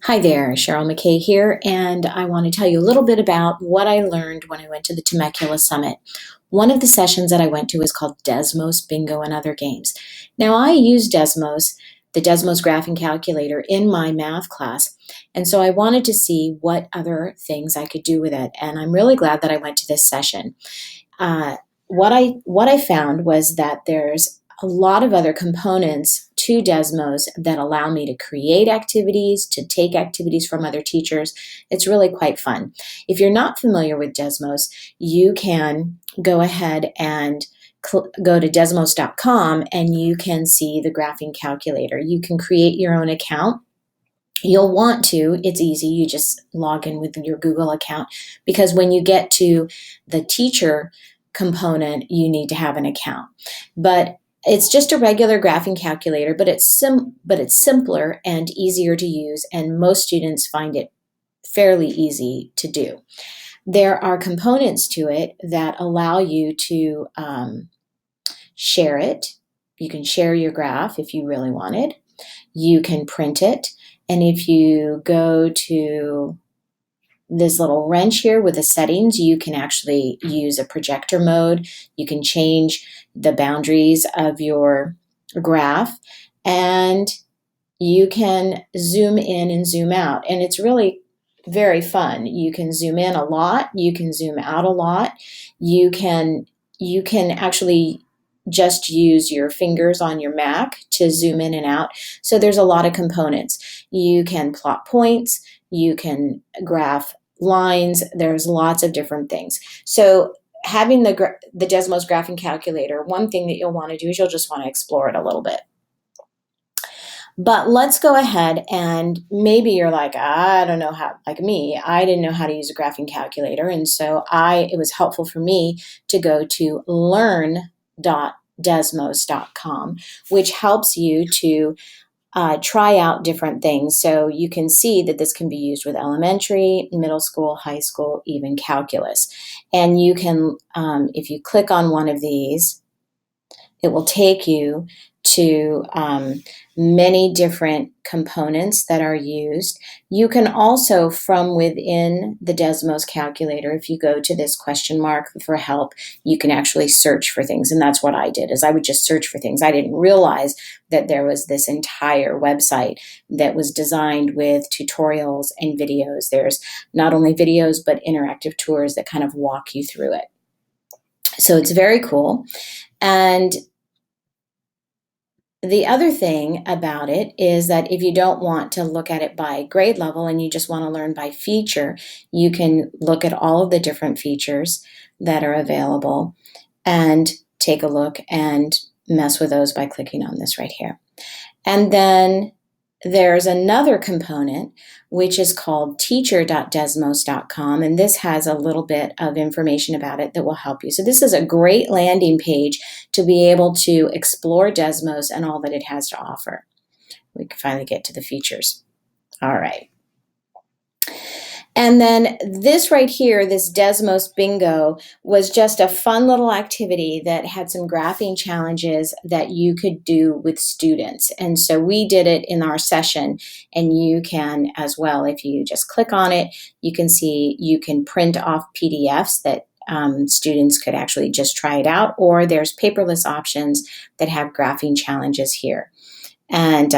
Hi there, Cheryl McKay here, and I want to tell you a little bit about what I learned when I went to the Temecula Summit. One of the sessions that I went to was called Desmos Bingo and Other Games. Now, I use Desmos, the Desmos graphing calculator, in my math class, and so I wanted to see what other things I could do with it, and I'm really glad that I went to this session. What I found was that there's a lot of other components to Desmos that allow me to create activities, to take activities from other teachers. It's really quite fun. If you're not familiar with Desmos, you can go ahead and go to desmos.com and you can see the graphing calculator. You can create your own account. You'll want to, it's easy, you just log in with your Google account, because when you get to the teacher component, you need to have an account. But it's just a regular graphing calculator, but it's simpler and easier to use, and most students find it fairly easy to do. There are components to it that allow you to share it. You can share your graph if you really wanted. You can print it, and if you go to this little wrench here with the settings, you can actually use a projector mode. You can change the boundaries of your graph, and you can zoom in and zoom out. And it's really very fun. You can zoom in a lot. You can zoom out a lot. You can actually just use your fingers on your Mac to zoom in and out. So there's a lot of components. You can plot points. You can graph lines. There's lots of different things. So having the Desmos graphing calculator, one thing that you'll want to do is you'll just want to explore it a little bit. But let's go ahead, and maybe you're like, I don't know how, like me, I didn't know how to use a graphing calculator. And so it was helpful for me to go to learn.desmos.com, which helps you to try out different things. So you can see that this can be used with elementary, middle school, high school, even calculus. And you can, if you click on one of these, it will take you to many different components that are used. You can also, from within the Desmos calculator, if you go to this question mark for help, you can actually search for things. And that's what I did, is I would just search for things. I didn't realize that there was this entire website that was designed with tutorials and videos. There's not only videos, but interactive tours that kind of walk you through it. So it's very cool. And the other thing about it is that if you don't want to look at it by grade level and you just want to learn by feature, you can look at all of the different features that are available and take a look and mess with those by clicking on this right here. And then there's another component which is called teacher.desmos.com, and this has a little bit of information about it that will help you. So this is a great landing page to be able to explore Desmos and all that it has to offer. We can finally get to the features. All right. And then this right here, this Desmos Bingo, was just a fun little activity that had some graphing challenges that you could do with students. And so we did it in our session, and you can as well. If you just click on it, you can see you can print off PDFs that students could actually just try it out, or there's paperless options that have graphing challenges here. And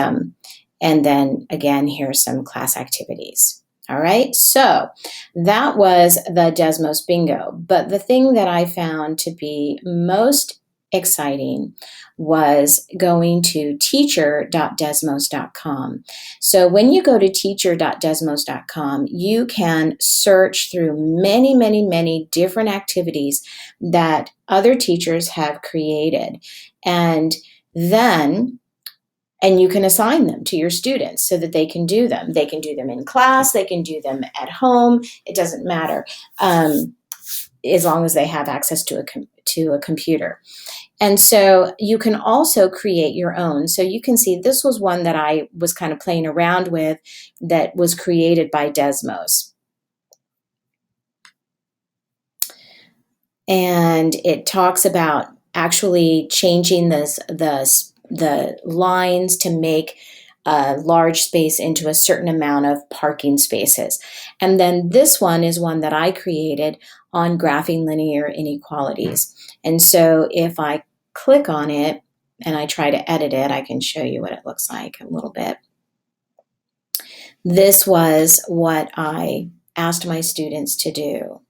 then again, here's some class activities. All right, so that was the Desmos Bingo. But the thing that I found to be most exciting was going to teacher.desmos.com. So when you go to teacher.desmos.com, you can search through many, many, many different activities that other teachers have created. And you can assign them to your students so that they can do them. They can do them in class. They can do them at home. It doesn't matter, as long as they have access to a computer. And so you can also create your own. So you can see this was one that I was kind of playing around with that was created by Desmos. And it talks about actually changing the lines to make a large space into a certain amount of parking spaces. And then this one is one that I created on graphing linear inequalities. And so if I click on it and I try to edit it, I can show you what it looks like a little bit. This was what I asked my students to do.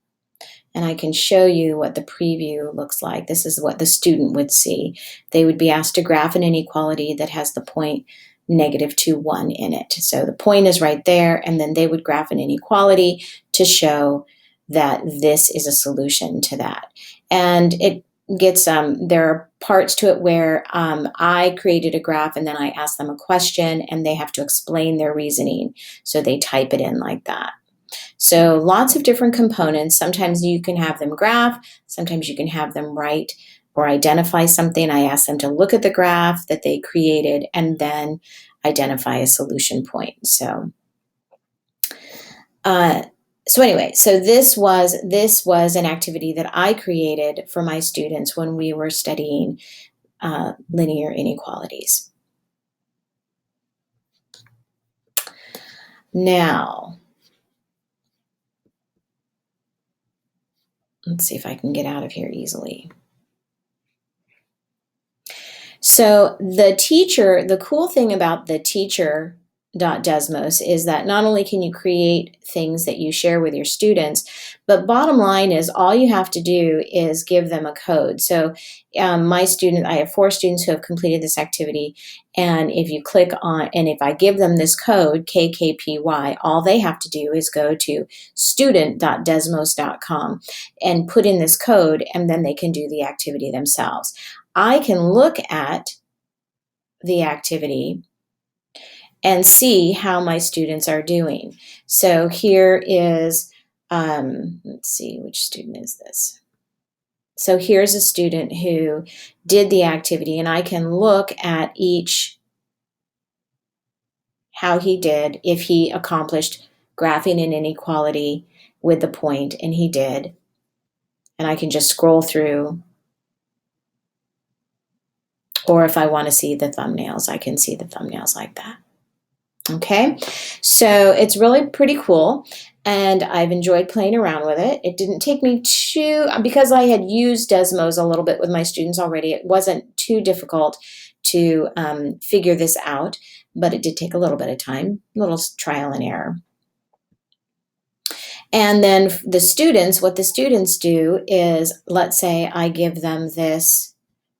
And I can show you what the preview looks like. This is what the student would see. They would be asked to graph an inequality that has the point -2, 1 in it. So the point is right there, and then they would graph an inequality to show that this is a solution to that. And it gets, there are parts to it where I created a graph and then I asked them a question and they have to explain their reasoning. So they type it in like that. So lots of different components. Sometimes you can have them graph, sometimes you can have them write or identify something. I asked them to look at the graph that they created and then identify a solution point. So anyway, so this was an activity that I created for my students when we were studying linear inequalities. Now, let's see if I can get out of here easily. So the cool thing about the teacher.desmos is that not only can you create things that you share with your students, but bottom line is all you have to do is give them a code. So I have 4 students who have completed this activity, and if you click on, and if I give them this code, KKPY, all they have to do is go to student.desmos.com and put in this code, and then they can do the activity themselves. I can look at the activity and see how my students are doing. So here is, let's see, which student is this? So here's a student who did the activity, and I can look at each, how he did, if he accomplished graphing an inequality with the point, and he did. And I can just scroll through. Or if I want to see the thumbnails, I can see the thumbnails like that. Okay, so it's really pretty cool, and I've enjoyed playing around with it. It didn't take me because I had used Desmos a little bit with my students already, it wasn't too difficult to figure this out, but it did take a little bit of time, a little trial and error. And then what the students do is, let's say I give them this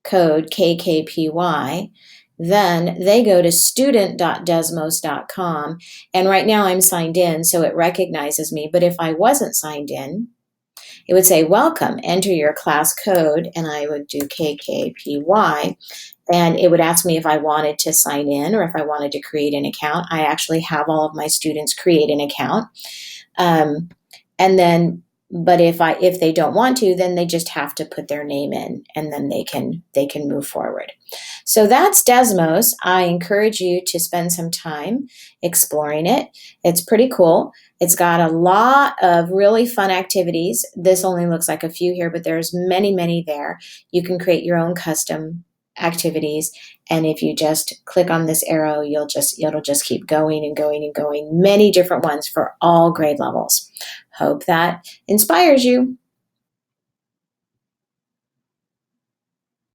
code, KKPY, then they go to student.desmos.com, and right now I'm signed in, so it recognizes me. But if I wasn't signed in, it would say, welcome, enter your class code, and I would do KKPY, and it would ask me if I wanted to sign in or if I wanted to create an account. I actually have all of my students create an account. And then, but if they don't want to, then they just have to put their name in, and then they can move forward. So that's Desmos. I encourage you to spend some time exploring it. It's pretty cool. It's got a lot of really fun activities. This only looks like a few here, but there's many, many there. You can create your own custom activities, and if you just click on this arrow, it'll just keep going and going and going. Many different ones for all grade levels. Hope that inspires you.